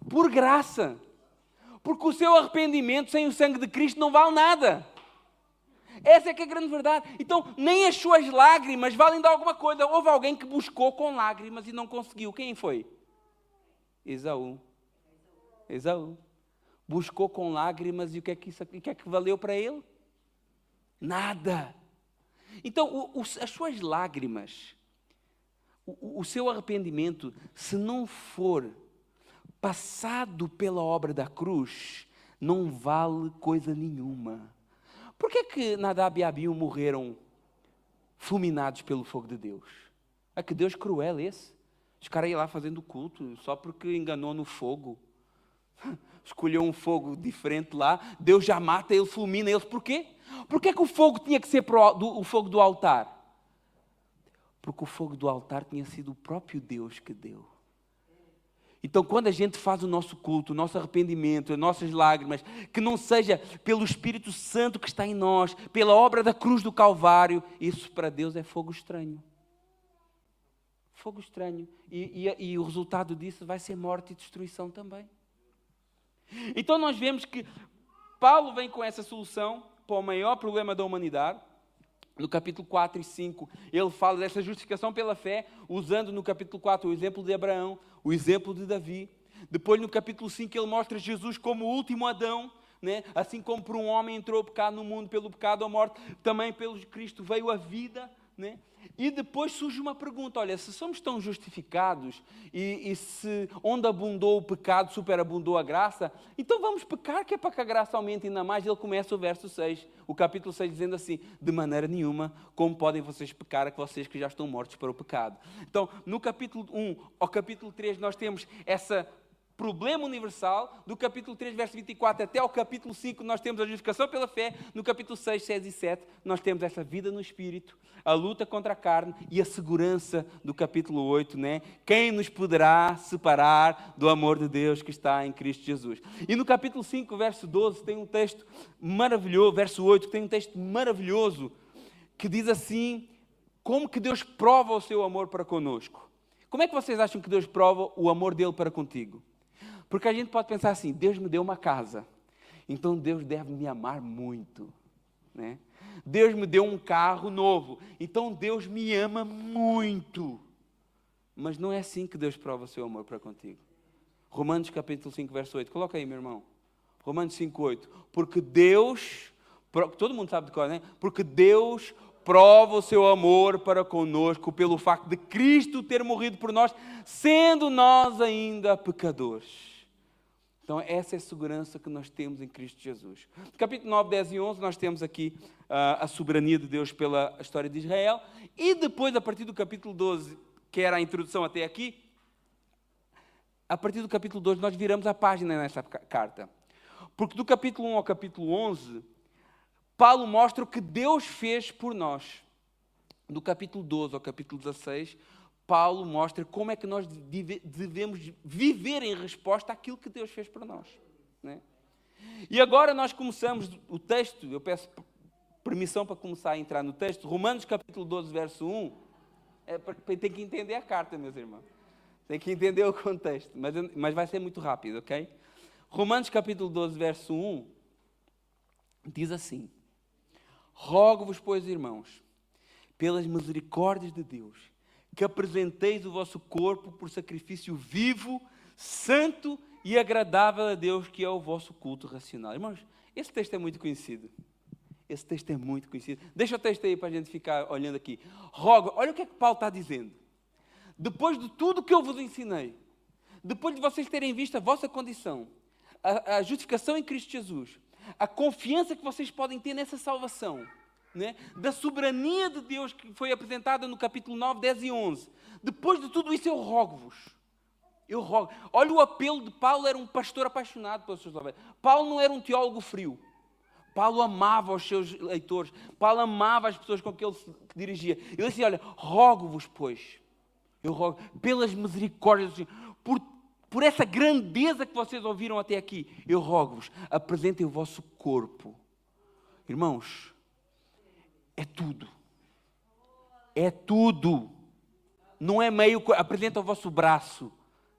Por graça. Porque o seu arrependimento sem o sangue de Cristo não vale nada. Essa é que é a grande verdade. Então, nem as suas lágrimas valem de alguma coisa. Houve alguém que buscou com lágrimas e não conseguiu. Quem foi? Esaú. Esaú. Buscou com lágrimas e o que é que valeu para ele? Nada. Então, as suas lágrimas, o seu arrependimento, se não for passado pela obra da cruz, não vale coisa nenhuma. Por que é que Nadab e Abiú morreram fulminados pelo fogo de Deus? É que Deus cruel esse. Os caras iam lá fazendo culto só porque enganou no fogo. Escolheu um fogo diferente lá, Deus já mata, ele fulmina eles. Por quê? Por que é que o fogo tinha que ser o fogo do altar? Porque o fogo do altar tinha sido o próprio Deus que deu. Então, quando a gente faz o nosso culto, o nosso arrependimento, as nossas lágrimas, que não seja pelo Espírito Santo que está em nós, pela obra da cruz do Calvário, isso para Deus é fogo estranho. Fogo estranho. E o resultado disso vai ser morte e destruição também. Então, nós vemos que Paulo vem com essa solução para o maior problema da humanidade. No capítulo 4 e 5, ele fala dessa justificação pela fé, usando no capítulo 4 o exemplo de Abraão, o exemplo de Davi. Depois, no capítulo 5, ele mostra Jesus como o último Adão, né? Assim como por um homem entrou o pecado no mundo, pelo pecado a morte, também pelo Cristo veio a vida. Né? E depois surge uma pergunta, olha, se somos tão justificados e se onde abundou o pecado, superabundou a graça, então vamos pecar, que é para que a graça aumente ainda mais. Ele começa o verso 6, o capítulo 6, dizendo assim, de maneira nenhuma, como podem vocês pecar, vocês que já estão mortos para o pecado. Então, no capítulo 1 ao capítulo 3, nós temos essa problema universal. Do capítulo 3, verso 24 até ao capítulo 5, nós temos a justificação pela fé. No capítulo 6, 6 e 7, nós temos essa vida no Espírito, a luta contra a carne e a segurança do capítulo 8, né? Quem nos poderá separar do amor de Deus que está em Cristo Jesus? E no capítulo 5, verso 12, tem um texto maravilhoso, verso 8, tem um texto maravilhoso, que diz assim, como que Deus prova o seu amor para conosco? Como é que vocês acham que Deus prova o amor dele para contigo? Porque a gente pode pensar assim, Deus me deu uma casa, então Deus deve me amar muito, né? Deus me deu um carro novo, então Deus me ama muito. Mas não é assim que Deus prova o seu amor para contigo. Romanos capítulo 5, verso 8, coloca aí, meu irmão. Romanos 5, 8. Porque Deus, todo mundo sabe de cor, né? Porque Deus prova o seu amor para conosco pelo facto de Cristo ter morrido por nós, sendo nós ainda pecadores. Então, essa é a segurança que nós temos em Cristo Jesus. No capítulo 9, 10 e 11, nós temos aqui a soberania de Deus pela história de Israel. E depois, a partir do capítulo 12, que era a introdução até aqui, a partir do capítulo 12, nós viramos a página nessa carta. Porque do capítulo 1 ao capítulo 11, Paulo mostra o que Deus fez por nós. Do capítulo 12 ao capítulo 16, Paulo mostra como é que nós devemos viver em resposta àquilo que Deus fez por nós. Né? E agora nós começamos o texto, eu peço permissão para começar a entrar no texto, Romanos capítulo 12, verso 1, Tem que entender a carta, meus irmãos. Tem que entender o contexto, mas vai ser muito rápido, ok? Romanos capítulo 12, verso 1, diz assim: rogo-vos, pois, irmãos, pelas misericórdias de Deus, que apresenteis o vosso corpo por sacrifício vivo, santo e agradável a Deus, que é o vosso culto racional. Irmãos, esse texto é muito conhecido. Esse texto é muito conhecido. Deixa o texto aí para a gente ficar olhando aqui. Rogo, olha o que é que Paulo está dizendo. Depois de tudo que eu vos ensinei, depois de vocês terem visto a vossa condição, a justificação em Cristo Jesus, a confiança que vocês podem ter nessa salvação, né? Da soberania de Deus que foi apresentada no capítulo 9, 10 e 11. Depois de tudo isso eu rogo-vos. Eu rogo. Olha o apelo de Paulo, era um pastor apaixonado pelas suas ovelhas. Paulo não era um teólogo frio. Paulo amava os seus leitores. Paulo amava as pessoas com que ele se dirigia. Ele disse, olha, rogo-vos, pois. Eu rogo, pelas misericórdias do Senhor, por essa grandeza que vocês ouviram até aqui, eu rogo-vos, apresentem o vosso corpo. Irmãos, é tudo. É tudo. Não é meio, apresenta o vosso braço.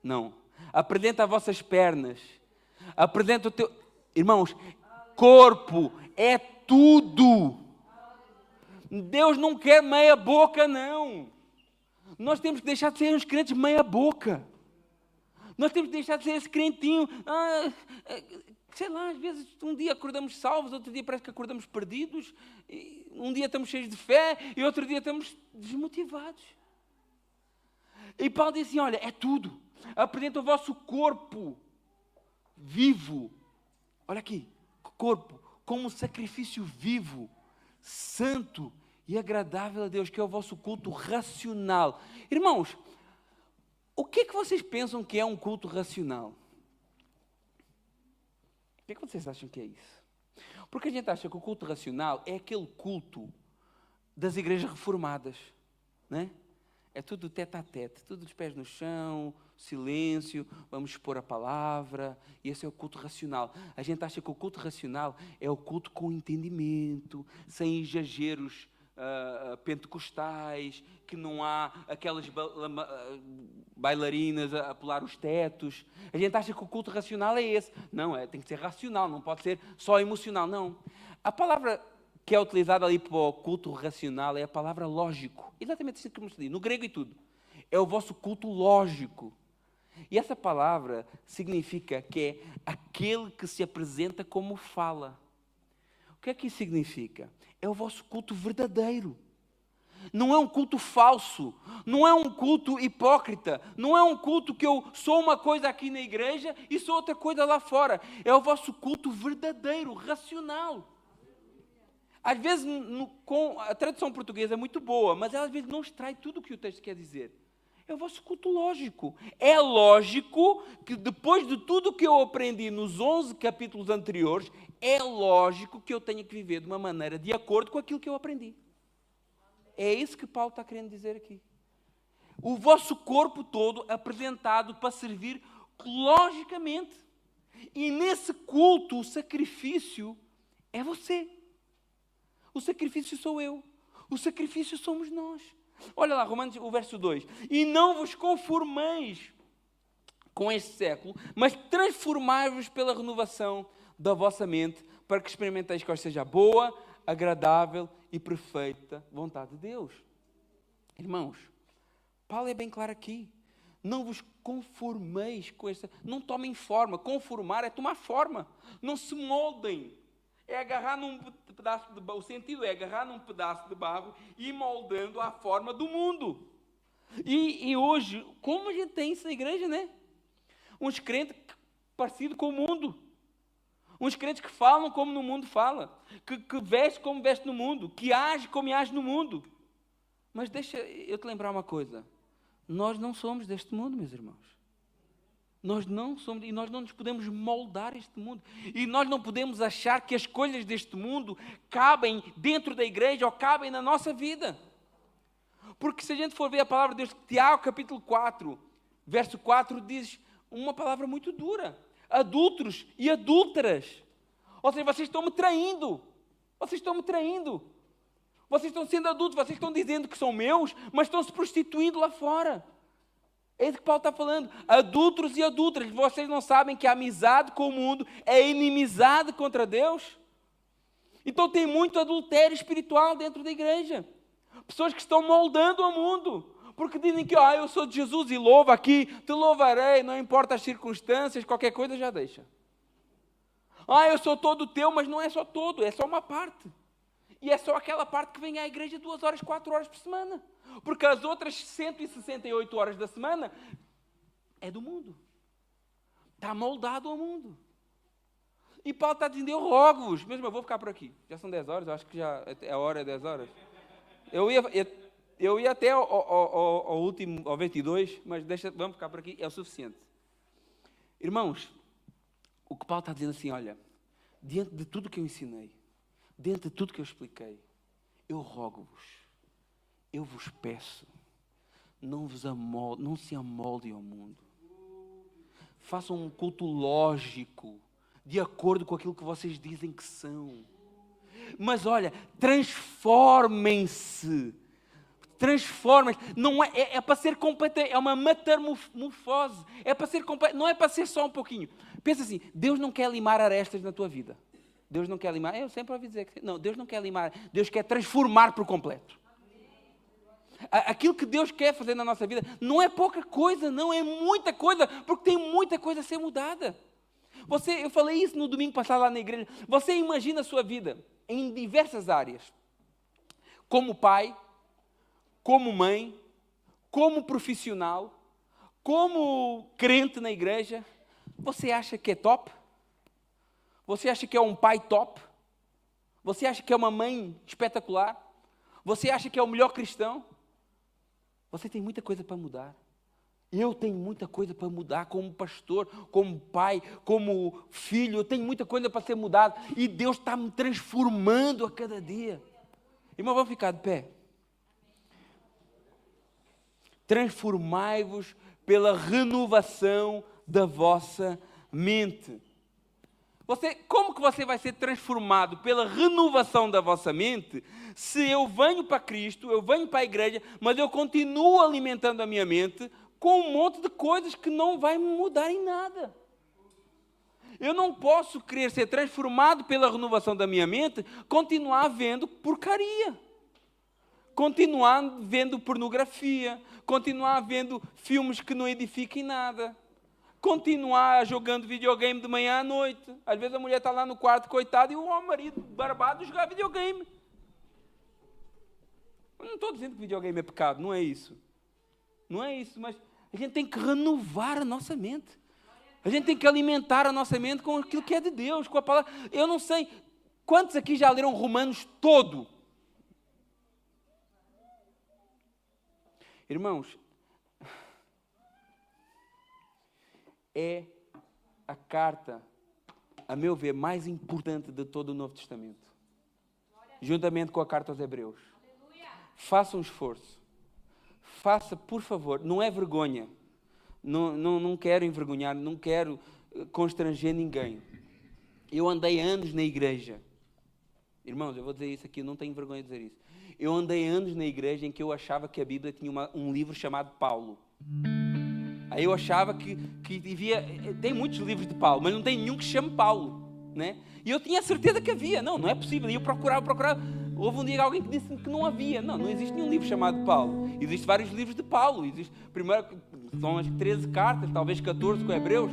Não. Apresenta as vossas pernas. Apresenta o teu... Irmãos, corpo é tudo. Deus não quer meia boca, não. Nós temos que deixar de ser uns crentes meia boca. Nós temos que deixar de ser esse crentinho. Sei lá, às vezes um dia acordamos salvos, outro dia parece que acordamos perdidos. Um dia estamos cheios de fé e outro dia estamos desmotivados. E Paulo diz assim, olha, é tudo. Apresenta o vosso corpo vivo. Olha aqui, corpo como sacrifício vivo, santo e agradável a Deus, que é o vosso culto racional. Irmãos, o que é que vocês pensam que é um culto racional? O que é que vocês acham que é isso? Porque a gente acha que o culto racional é aquele culto das igrejas reformadas, né? É tudo tete-a-tete, tudo dos pés no chão, silêncio, vamos expor a palavra, e esse é o culto racional. A gente acha que o culto racional é o culto com entendimento, sem exageros pentecostais, que não há aquelas bailarinas a pular os tetos. A gente acha que o culto racional é esse. Não, tem que ser racional, não pode ser só emocional, não. A palavra que é utilizada ali para o culto racional é a palavra lógico. Exatamente assim como se diz, no grego e tudo. É o vosso culto lógico. E essa palavra significa que é aquele que se apresenta como fala. O que é que isso significa? É o vosso culto verdadeiro. Não é um culto falso, não é um culto hipócrita, não é um culto que eu sou uma coisa aqui na igreja e sou outra coisa lá fora. É o vosso culto verdadeiro, racional. Às vezes, a tradução portuguesa é muito boa, mas ela às vezes não extrai tudo o que o texto quer dizer. É o vosso culto lógico. É lógico que depois de tudo que eu aprendi nos 11 capítulos anteriores, é lógico que eu tenha que viver de uma maneira de acordo com aquilo que eu aprendi. É isso que Paulo está querendo dizer aqui. O vosso corpo todo apresentado para servir logicamente. E nesse culto, o sacrifício é você. O sacrifício sou eu. O sacrifício somos nós. Olha lá, Romanos, o verso 2. E não vos conformeis com este século, mas transformai-vos pela renovação da vossa mente, para que experimenteis qual seja a boa, agradável e perfeita vontade de Deus. Irmãos, Paulo é bem claro aqui. Não vos conformeis com esta... Não tomem forma. Conformar é tomar forma. Não se moldem. É agarrar num pedaço de barro. O sentido é agarrar num pedaço de barro e ir moldando a forma do mundo. E hoje, como a gente tem isso na igreja, né? Uns crentes parecidos com o mundo. Uns crentes que falam como no mundo fala. Que veste como veste no mundo. Que age como age no mundo. Mas deixa eu te lembrar uma coisa. Nós não somos deste mundo, meus irmãos. Nós não somos, e nós não nos podemos moldar este mundo. E nós não podemos achar que as coisas deste mundo cabem dentro da igreja ou cabem na nossa vida. Porque se a gente for ver a palavra de Deus, Tiago capítulo 4, verso 4, diz uma palavra muito dura. Adúlteros e adúlteras. Ou seja, vocês estão me traindo. Vocês estão me traindo. Vocês estão sendo adultos, vocês estão dizendo que são meus, mas estão se prostituindo lá fora. É isso que Paulo está falando. Adúlteros e adúlteras, vocês não sabem que a amizade com o mundo é inimizade contra Deus? Então tem muito adultério espiritual dentro da igreja. Pessoas que estão moldando o mundo. Porque dizem que eu sou de Jesus e louvo aqui, te louvarei, não importa as circunstâncias, qualquer coisa já deixa. Eu sou todo teu, mas não é só todo, é só uma parte. E é só aquela parte que vem à igreja 2 horas, 4 horas por semana. Porque as outras 168 horas da semana é do mundo. Está moldado ao mundo. E Paulo está dizendo, eu rogo-vos. Mesmo eu vou ficar por aqui. Já são 10 horas, eu acho que já é a hora, é 10 horas. Eu ia até ao último, ao 22, mas vamos ficar por aqui, é o suficiente. Irmãos, o que Paulo está dizendo assim, olha, diante de tudo que eu ensinei, diante de tudo que eu expliquei, eu rogo-vos, eu vos peço, não se amoldem ao mundo. Façam um culto lógico, de acordo com aquilo que vocês dizem que são. Mas olha, transformem-se. Não é para ser completamente, é uma metamorfose. É para ser completo, não é para ser só um pouquinho. Pensa assim, Deus não quer limar arestas na tua vida. Deus não quer limar, eu sempre ouvi dizer que não, Deus não quer limar, Deus quer transformar por completo. Aquilo que Deus quer fazer na nossa vida não é pouca coisa, não é muita coisa, porque tem muita coisa a ser mudada. Eu falei isso no domingo passado lá na igreja. Você imagina a sua vida em diversas áreas. Como pai, como mãe, como profissional, como crente na igreja. Você acha que é top? Você acha que é um pai top? Você acha que é uma mãe espetacular? Você acha que é o melhor cristão? Você tem muita coisa para mudar. Eu tenho muita coisa para mudar como pastor, como pai, como filho. Eu tenho muita coisa para ser mudada. E Deus está me transformando a cada dia. Irmão, vamos ficar de pé. Transformai-vos pela renovação da vossa mente. Como que você vai ser transformado pela renovação da vossa mente se eu venho para Cristo, eu venho para a igreja, mas eu continuo alimentando a minha mente com um monte de coisas que não vai me mudar em nada? Eu não posso querer ser transformado pela renovação da minha mente, continuar vendo porcaria, continuar vendo pornografia, continuar vendo filmes que não edificam em nada, continuar jogando videogame de manhã à noite. Às vezes a mulher está lá no quarto, coitado, e o marido barbado jogar videogame. Eu não estou dizendo que videogame é pecado, não é isso. Não é isso, mas a gente tem que renovar a nossa mente. A gente tem que alimentar a nossa mente com aquilo que é de Deus, com a palavra. Eu não sei, quantos aqui já leram Romanos todo? Irmãos, é a carta, a meu ver, mais importante de todo o Novo Testamento. Juntamente com a carta aos Hebreus. Faça um esforço. Faça, por favor, não é vergonha. Não quero envergonhar, não quero constranger ninguém. Eu andei anos na igreja. Irmãos, eu vou dizer isso aqui, eu não tenho vergonha de dizer isso. Eu andei anos na igreja em que eu achava que a Bíblia tinha um livro chamado Paulo. Aí eu achava que devia... Tem muitos livros de Paulo, mas não tem nenhum que chame Paulo, né? E eu tinha certeza que havia. Não é possível. E eu procurava. Houve um dia alguém que disse que não havia. Não existe nenhum livro chamado Paulo. Existem vários livros de Paulo. Primeiro, são as 13 cartas, talvez 14 com Hebreus.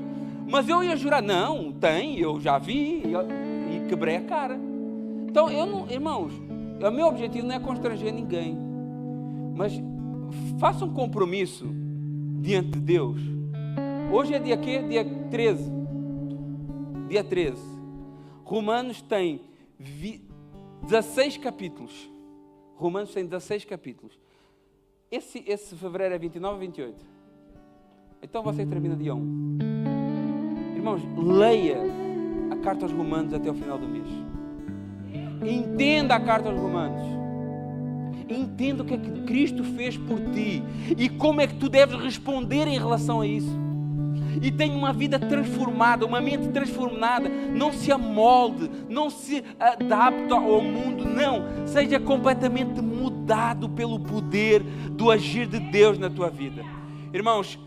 Mas eu ia jurar, não, tem, eu já vi. E quebrei a cara. Então, irmãos, o meu objetivo não é constranger ninguém. Mas faça um compromisso diante de Deus. Hoje é dia quê? Dia 13. Dia 13. Romanos tem 16 capítulos. Romanos tem 16 capítulos. Esse fevereiro é 29 ou 28? Então você termina dia 1. Irmãos, leia a carta aos Romanos até o final do mês. Entenda a carta aos Romanos. Entenda o que é que Cristo fez por ti e como é que tu deves responder em relação a isso. e tenha uma vida transformada, uma mente transformada. Não se amolde, não se adapte ao mundo, não. Seja completamente mudado pelo poder do agir de Deus na tua vida. Irmãos,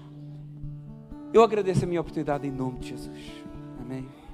eu agradeço a minha oportunidade em nome de Jesus. Amém.